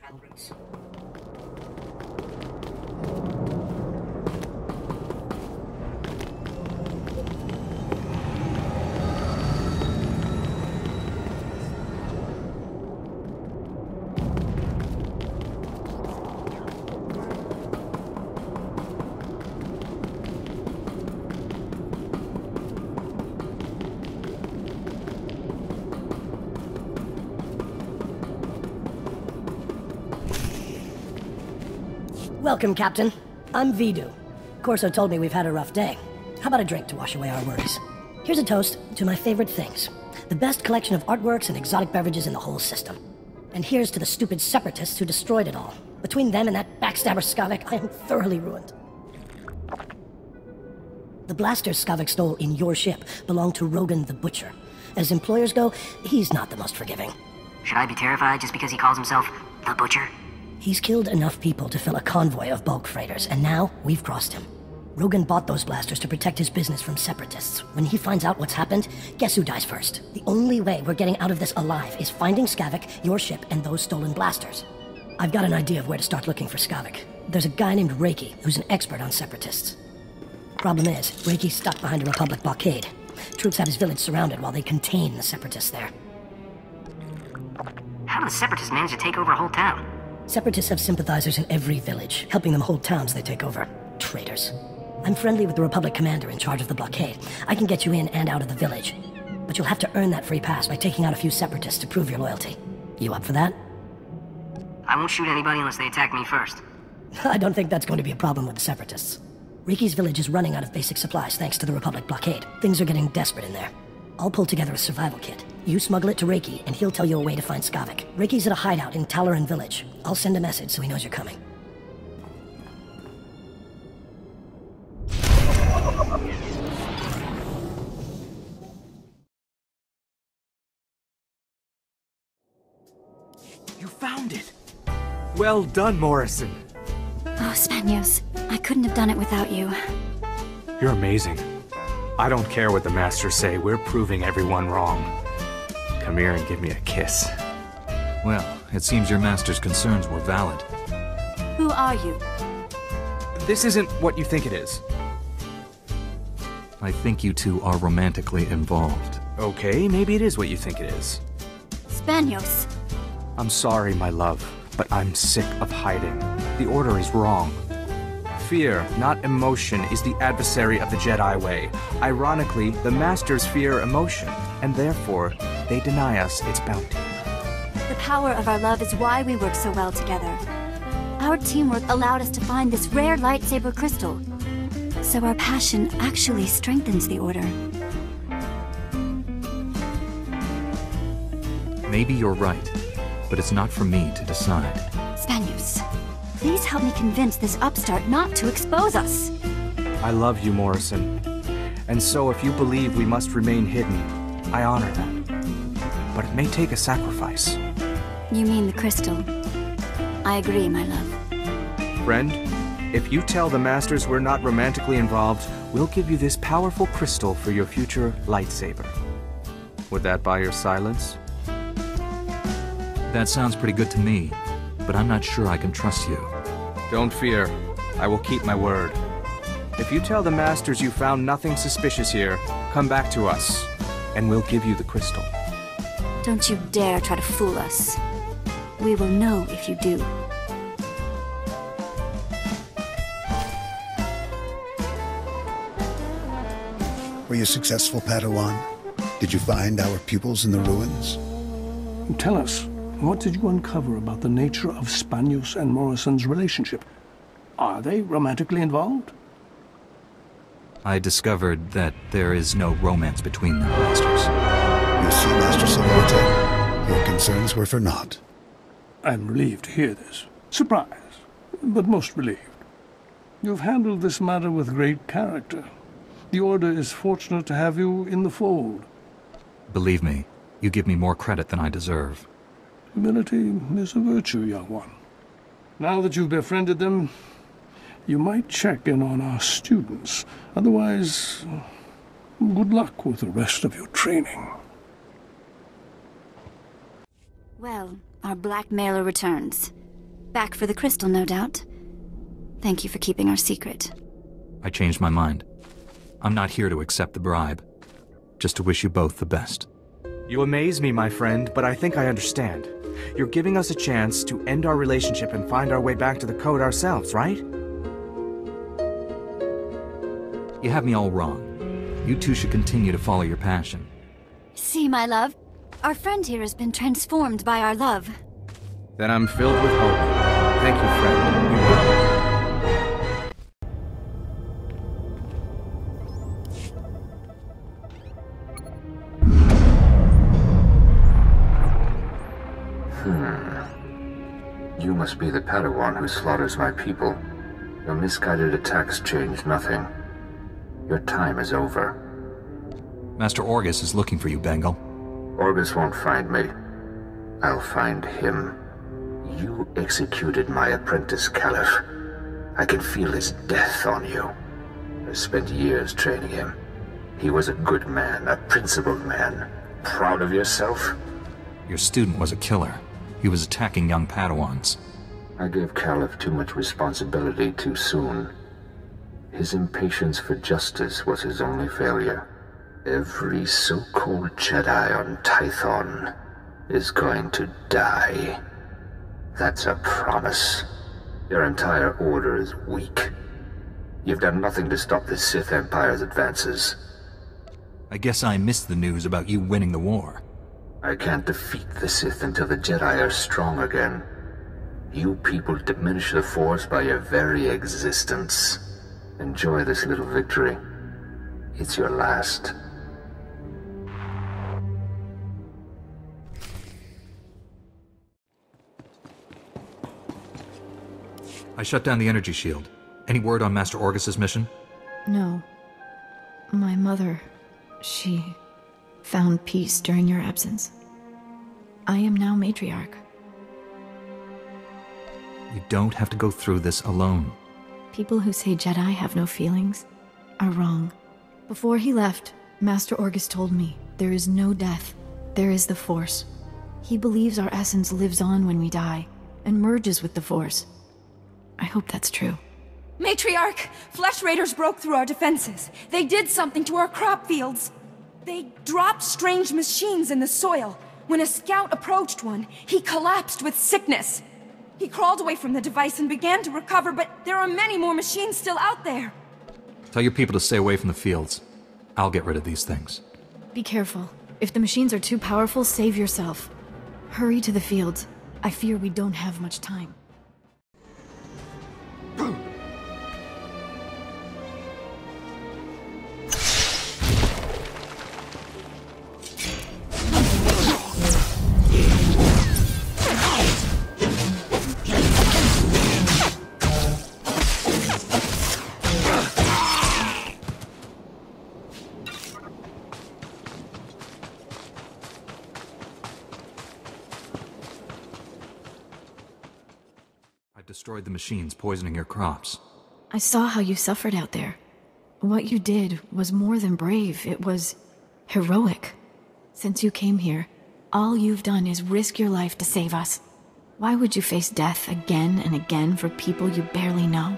travel routes. Welcome, Captain. I'm Vidu. Corso told me we've had a rough day. How about a drink to wash away our worries? Here's a toast to my favorite things. The best collection of artworks and exotic beverages in the whole system. And here's to the stupid separatists who destroyed it all. Between them and that backstabber Skavek, I am thoroughly ruined. The blasters Skavek stole in your ship belong to Rogan the Butcher. As employers go, he's not the most forgiving. Should I be terrified just because he calls himself the Butcher? He's killed enough people to fill a convoy of bulk freighters, and now we've crossed him. Rogan bought those blasters to protect his business from separatists. When he finds out what's happened, guess who dies first? The only way we're getting out of this alive is finding Skavek, your ship, and those stolen blasters. I've got an idea of where to start looking for Skavek. There's a guy named Reiki who's an expert on separatists. Problem is, Reiki's stuck behind a Republic blockade. Troops have his village surrounded while they contain the separatists there. How do the separatists manage to take over a whole town? Separatists have sympathizers in every village, helping them hold towns they take over. Traitors. I'm friendly with the Republic commander in charge of the blockade. I can get you in and out of the village. But you'll have to earn that free pass by taking out a few separatists to prove your loyalty. You up for that? I won't shoot anybody unless they attack me first. I don't think that's going to be a problem with the separatists. Riki's village is running out of basic supplies thanks to the Republic blockade. Things are getting desperate in there. I'll pull together a survival kit. You smuggle it to Reiki, and he'll tell you a way to find Skavek. Reiki's at a hideout in Talaran village. I'll send a message so he knows you're coming. You found it! Well done, Morrison. Oh, Spanios. I couldn't have done it without you. You're amazing. I don't care what the Masters say, we're proving everyone wrong. Come here and give me a kiss. Well, it seems your master's concerns were valid. Who are you? This isn't what you think it is. I think you two are romantically involved. Okay, maybe it is what you think it is. Spanios. I'm sorry, my love, but I'm sick of hiding. The Order is wrong. Fear, not emotion, is the adversary of the Jedi way. Ironically, the Masters fear emotion, and therefore, they deny us its bounty. The power of our love is why we work so well together. Our teamwork allowed us to find this rare lightsaber crystal. So our passion actually strengthens the Order. Maybe you're right, but it's not for me to decide. Spanios, please help me convince this upstart not to expose us. I love you, Morrison. And so if you believe we must remain hidden, I honor that. But it may take a sacrifice. You mean the crystal? I agree, my love. Friend, if you tell the Masters we're not romantically involved, we'll give you this powerful crystal for your future lightsaber. Would that buy your silence? That sounds pretty good to me, but I'm not sure I can trust you. Don't fear. I will keep my word. If you tell the Masters you found nothing suspicious here, come back to us, and we'll give you the crystal. Don't you dare try to fool us. We will know if you do. Were you successful, Padawan? Did you find our pupils in the ruins? Tell us, what did you uncover about the nature of Spanios and Morrison's relationship? Are they romantically involved? I discovered that there is no romance between them, Masters. You see, Master Savorte, your concerns were for naught. I'm relieved to hear this. Surprised, but most relieved. You've handled this matter with great character. The Order is fortunate to have you in the fold. Believe me, you give me more credit than I deserve. Humility is a virtue, young one. Now that you've befriended them, you might check in on our students. Otherwise, good luck with the rest of your training. Well, our blackmailer returns. Back for the crystal, no doubt. Thank you for keeping our secret. I changed my mind. I'm not here to accept the bribe. Just to wish you both the best. You amaze me, my friend, but I think I understand. You're giving us a chance to end our relationship and find our way back to the code ourselves, right? You have me all wrong. You two should continue to follow your passion. See, my love? Our friend here has been transformed by our love. Then I'm filled with hope. Thank you, friend. Be well. You must be the Padawan who slaughters my people. Your misguided attacks changed nothing. Your time is over. Master Orgus is looking for you, Bengal. Orgus won't find me. I'll find him. You executed my apprentice, Caliph. I can feel his death on you. I spent years training him. He was a good man, a principled man. Proud of yourself? Your student was a killer. He was attacking young Padawans. I gave Caliph too much responsibility too soon. His impatience for justice was his only failure. Every so-called Jedi on Tython is going to die. That's a promise. Your entire order is weak. You've done nothing to stop the Sith Empire's advances. I guess I missed the news about you winning the war. I can't defeat the Sith until the Jedi are strong again. You people diminish the Force by your very existence. Enjoy this little victory. It's your last. I shut down the energy shield. Any word on Master Orgus's mission? No. My mother, she found peace during your absence. I am now matriarch. You don't have to go through this alone. People who say Jedi have no feelings are wrong. Before he left, Master Orgus told me there is no death, there is the Force. He believes our essence lives on when we die, and merges with the Force. I hope that's true. Matriarch! Flesh Raiders broke through our defenses. They did something to our crop fields. They dropped strange machines in the soil. When a scout approached one, he collapsed with sickness. He crawled away from the device and began to recover, but there are many more machines still out there. Tell your people to stay away from the fields. I'll get rid of these things. Be careful. If the machines are too powerful, save yourself. Hurry to the fields. I fear we don't have much time. Destroyed the machines poisoning your crops. I saw how you suffered out there. What you did was more than brave, it was heroic. Since you came here, all you've done is risk your life to save us. Why would you face death again and again for people you barely know?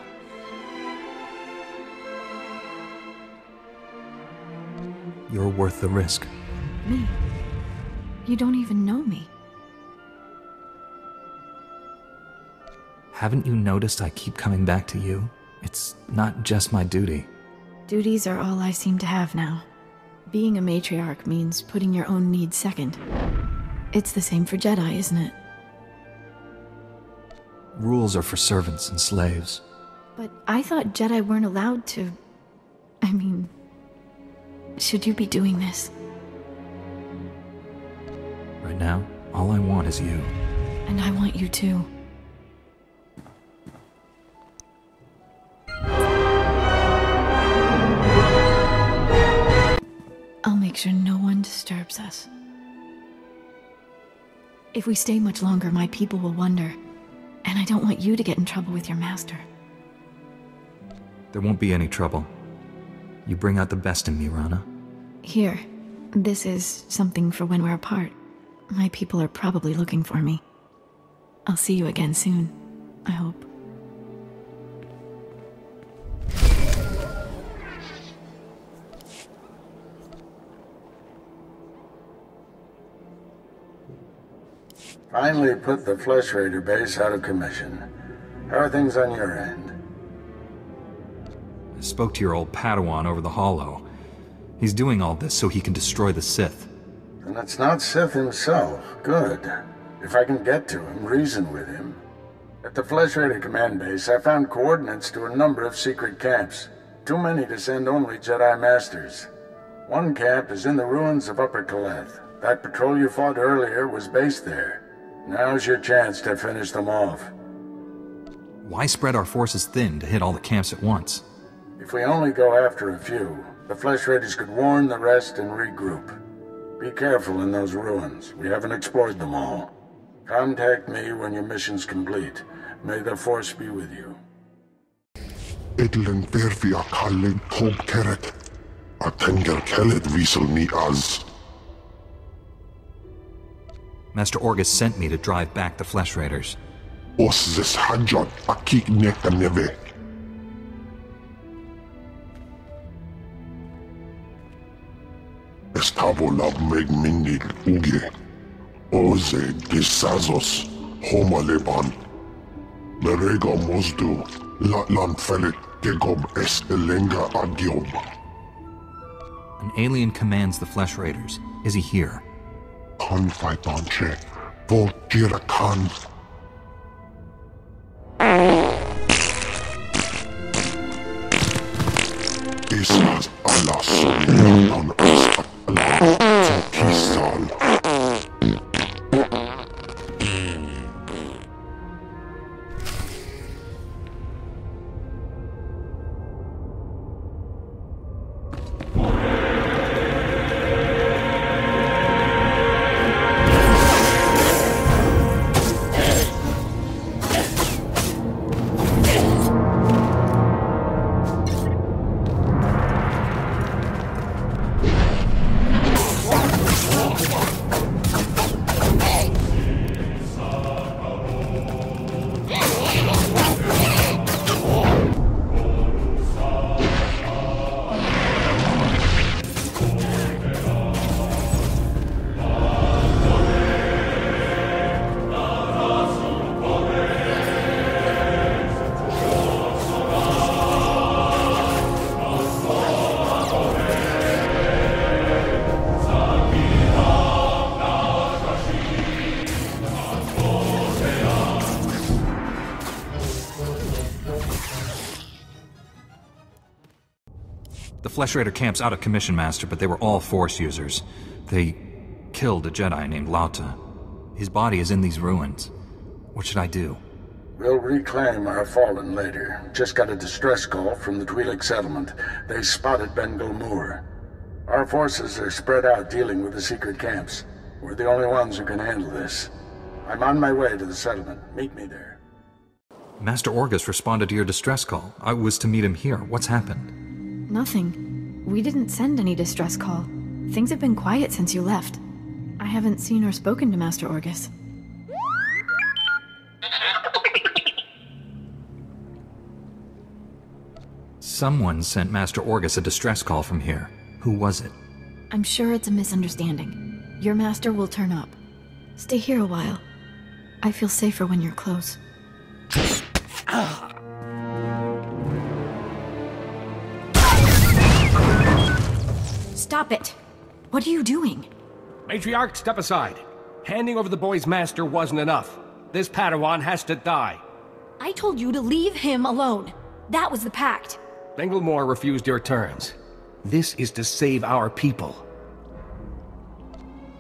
You're worth the risk. Me? You don't even know me. Haven't you noticed I keep coming back to you? It's not just my duty. Duties are all I seem to have now. Being a matriarch means putting your own needs second. It's the same for Jedi, isn't it? Rules are for servants and slaves. But I thought Jedi weren't allowed to... I mean... Should you be doing this? Right now, all I want is you. And I want you too. I'll make sure no one disturbs us. If we stay much longer, my people will wonder. And I don't want you to get in trouble with your master. There won't be any trouble. You bring out the best in me, Rana. Here. This is something for when we're apart. My people are probably looking for me. I'll see you again soon. I hope. Finally put the Flesh Raider base out of commission. How are things on your end? I spoke to your old Padawan over the Hollow. He's doing all this so he can destroy the Sith. And it's not Sith himself. Good. If I can get to him, reason with him. At the Flesh Raider command base, I found coordinates to a number of secret camps. Too many to send only Jedi Masters. One camp is in the ruins of Upper Kaleth. That patrol you fought earlier was based there. Now's your chance to finish them off. Why spread our forces thin to hit all the camps at once? If we only go after a few, the Flesh Raiders could warn the rest and regroup. Be careful in those ruins. We haven't explored them all. Contact me when your mission's complete. May the Force be with you. Idlen verfi a kallin tob keret. A tenger kellet wiesel ni az. Master Orgus sent me to drive back the Flesh Raiders. Os zes hajjot a kik neka neve. Estavo lab meg minil uge. Oze gisazos homa leban. Merega mozdu latlan felet gegob es elenga agiob. An alien commands the Flesh Raiders. Is he here? Kan faitanche, vol gira kan. Islas ala somilan as ala kisal. The Flesh Raider camp's out of commission, Master, but they were all Force users. They killed a Jedi named Lauta. His body is in these ruins. What should I do? We'll reclaim our fallen later. Just got a distress call from the Twi'lek settlement. They spotted Bengal Moor. Our forces are spread out dealing with the secret camps. We're the only ones who can handle this. I'm on my way to the settlement. Meet me there. Master Orgus responded to your distress call. I was to meet him here. What's happened? Nothing. We didn't send any distress call. Things have been quiet since you left. I haven't seen or spoken to Master Orgus. Someone sent Master Orgus a distress call from here. Who was it? I'm sure it's a misunderstanding. Your master will turn up. Stay here a while. I feel safer when you're close. Stop it! What are you doing? Matriarch, step aside. Handing over the boy's master wasn't enough. This Padawan has to die. I told you to leave him alone. That was the pact. Bengal Moor refused your terms. This is to save our people.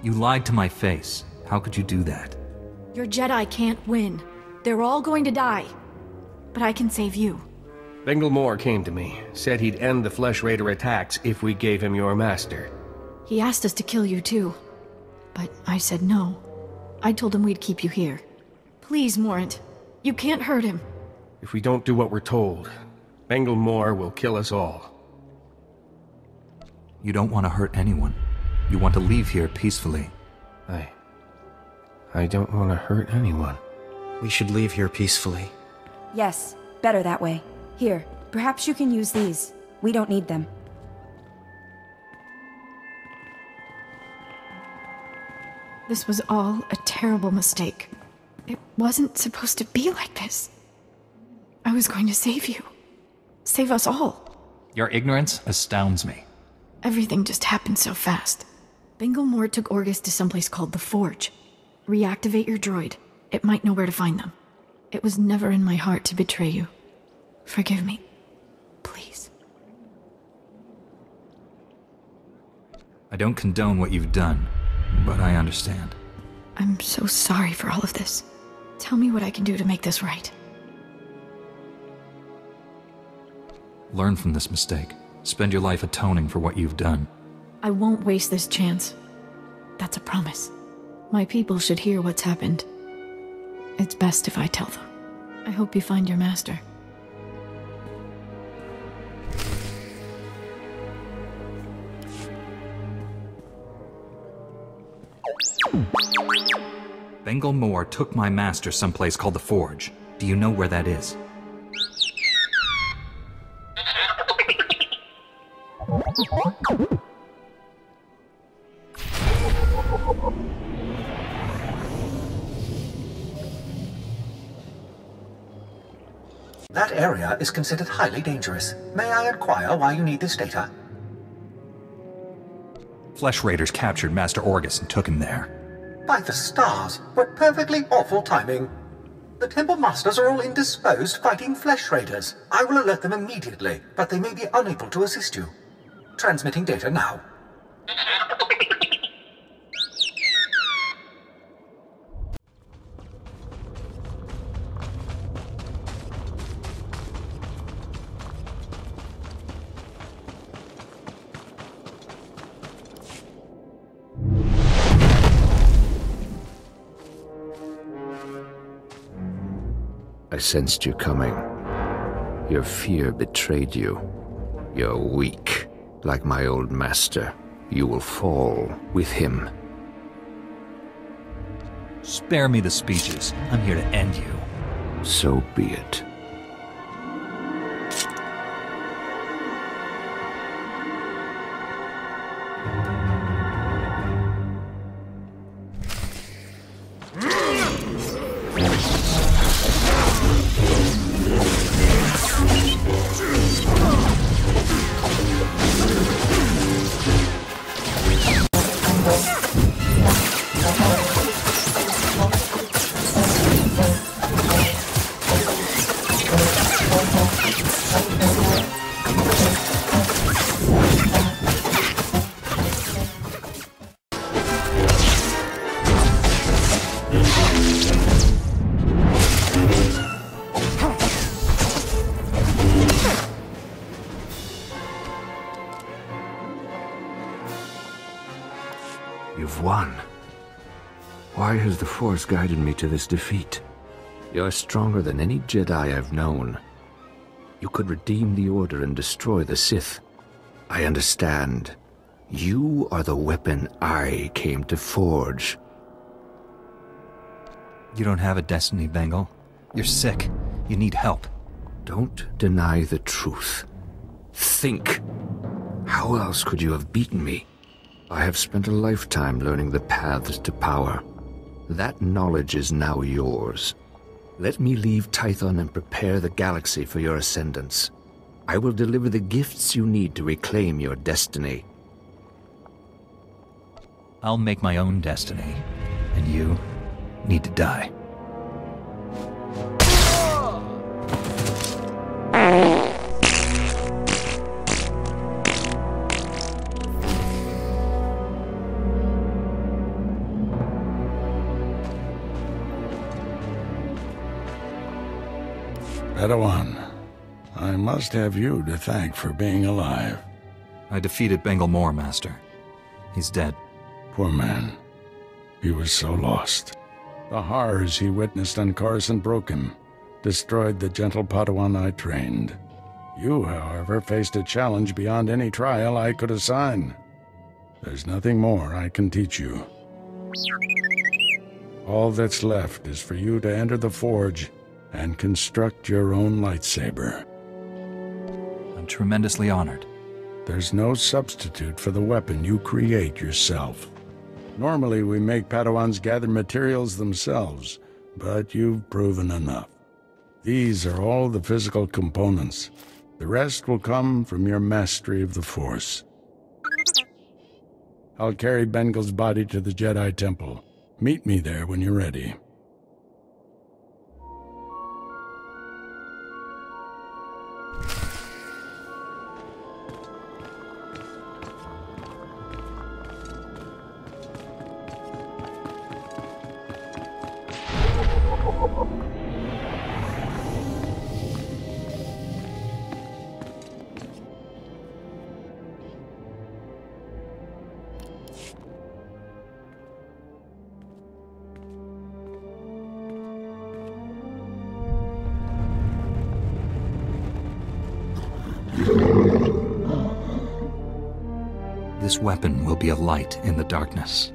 You lied to my face. How could you do that? Your Jedi can't win. They're all going to die. But I can save you. Bengal Moor came to me, said he'd end the Flesh Raider attacks if we gave him your master. He asked us to kill you too. But I said no. I told him we'd keep you here. Please, Morant. You can't hurt him. If we don't do what we're told, Bengal Moor will kill us all. You don't want to hurt anyone. You want to leave here peacefully. I don't want to hurt anyone. We should leave here peacefully. Yes, better that way. Here, perhaps you can use these. We don't need them. This was all a terrible mistake. It wasn't supposed to be like this. I was going to save you. Save us all. Your ignorance astounds me. Everything just happened so fast. Bengal Moore took Orgus to someplace called the Forge. Reactivate your droid. It might know where to find them. It was never in my heart to betray you. Forgive me. Please. I don't condone what you've done, but I understand. I'm so sorry for all of this. Tell me what I can do to make this right. Learn from this mistake. Spend your life atoning for what you've done. I won't waste this chance. That's a promise. My people should hear what's happened. It's best if I tell them. I hope you find your master. Bengal Moore took my master someplace called the Forge. Do you know where that is? That area is considered highly dangerous. May I inquire why you need this data? Flesh Raiders captured Master Orgus and took him there. By the stars, what perfectly awful timing. The Temple Masters are all indisposed fighting Flesh Raiders. I will alert them immediately, but they may be unable to assist you. Transmitting data now. I sensed you coming. Your fear betrayed you. You're weak, like my old master. You will fall with him. Spare me the speeches. I'm here to end you. So be it. You've won. Why has the Force guided me to this defeat? You're stronger than any Jedi I've known. You could redeem the Order and destroy the Sith. I understand. You are the weapon I came to forge. You don't have a destiny, Bengal. You're sick. You need help. Don't deny the truth. Think. How else could you have beaten me? I have spent a lifetime learning the paths to power. That knowledge is now yours. Let me leave Tython and prepare the galaxy for your ascendance. I will deliver the gifts you need to reclaim your destiny. I'll make my own destiny, and you need to die. Padawan, I must have you to thank for being alive. I defeated Bengal Moore, Master. He's dead. Poor man. He was so lost. The horrors he witnessed on Coruscant broke him, destroyed the gentle Padawan I trained. You, however, faced a challenge beyond any trial I could assign. There's nothing more I can teach you. All that's left is for you to enter the Forge and construct your own lightsaber. I'm tremendously honored. There's no substitute for the weapon you create yourself. Normally, we make Padawans gather materials themselves, but you've proven enough. These are all the physical components. The rest will come from your mastery of the Force. I'll carry Bengal's body to the Jedi Temple. Meet me there when you're ready. This weapon will be a light in the darkness.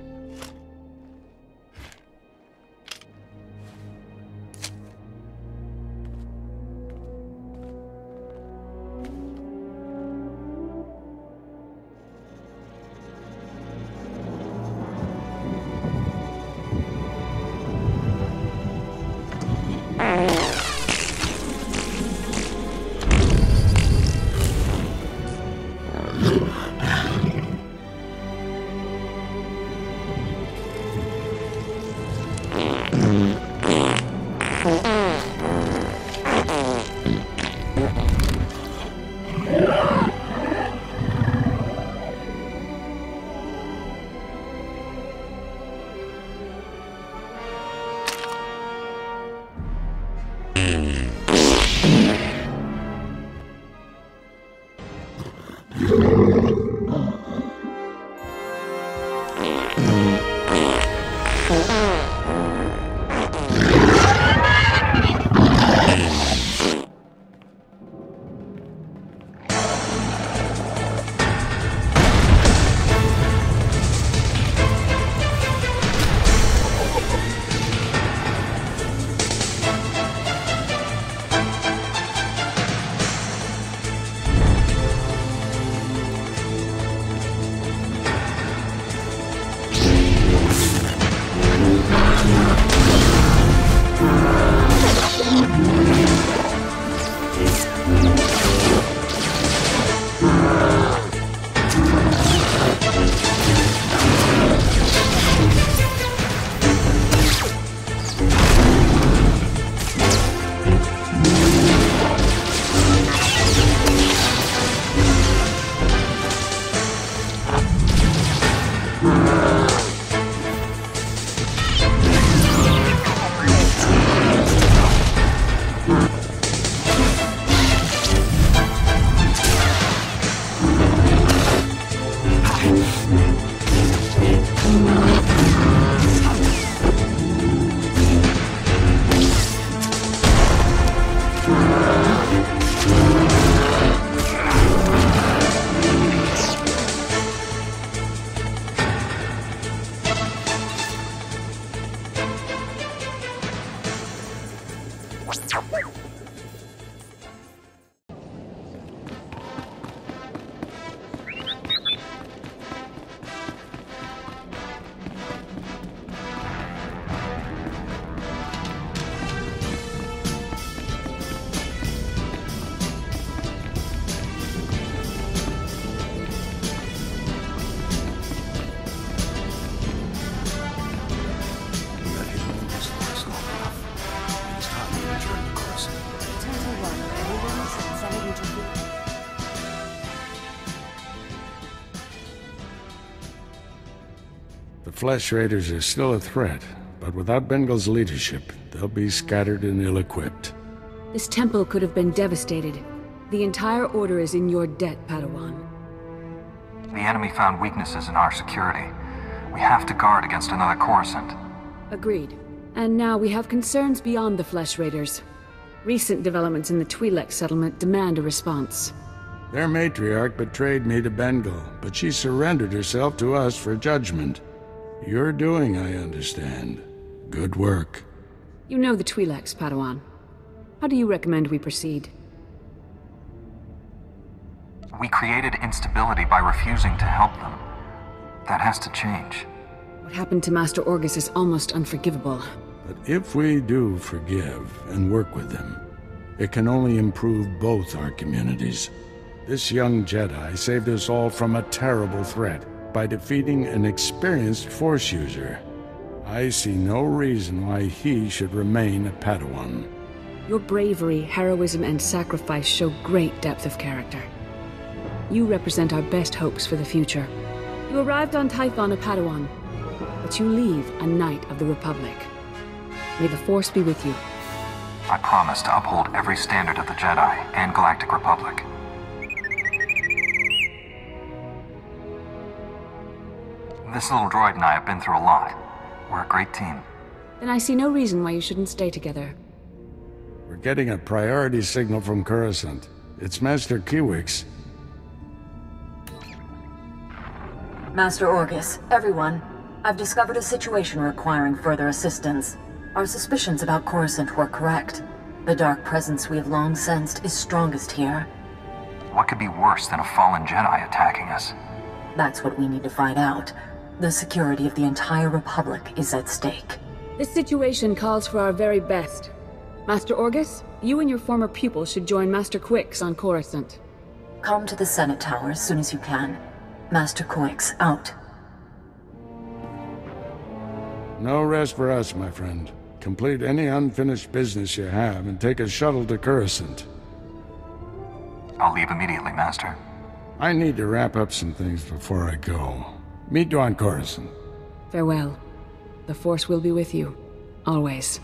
The Flesh Raiders are still a threat, but without Bengal's leadership, they'll be scattered and ill-equipped. This temple could have been devastated. The entire Order is in your debt, Padawan. The enemy found weaknesses in our security. We have to guard against another Coruscant. Agreed. And now we have concerns beyond the Flesh Raiders. Recent developments in the Twi'lek settlement demand a response. Their matriarch betrayed me to Bengal, but she surrendered herself to us for judgment. You're doing, I understand. Good work. You know the Twi'leks, Padawan. How do you recommend we proceed? We created instability by refusing to help them. That has to change. What happened to Master Orgus is almost unforgivable. But if we do forgive and work with them, it can only improve both our communities. This young Jedi saved us all from a terrible threat by defeating an experienced Force user. I see no reason why he should remain a Padawan. Your bravery, heroism, and sacrifice show great depth of character. You represent our best hopes for the future. You arrived on Tython a Padawan, but you leave a Knight of the Republic. May the Force be with you. I promise to uphold every standard of the Jedi and Galactic Republic. This little droid and I have been through a lot. We're a great team. Then I see no reason why you shouldn't stay together. We're getting a priority signal from Coruscant. It's Master Kiwix. Master Orgus, everyone. I've discovered a situation requiring further assistance. Our suspicions about Coruscant were correct. The dark presence we have long sensed is strongest here. What could be worse than a fallen Jedi attacking us? That's what we need to find out. The security of the entire Republic is at stake. This situation calls for our very best. Master Orgus, you and your former pupil should join Master Quix on Coruscant. Come to the Senate Tower as soon as you can. Master Quix, out. No rest for us, my friend. Complete any unfinished business you have and take a shuttle to Coruscant. I'll leave immediately, Master. I need to wrap up some things before I go. Meet you on Coruscant. Farewell. The Force will be with you. Always.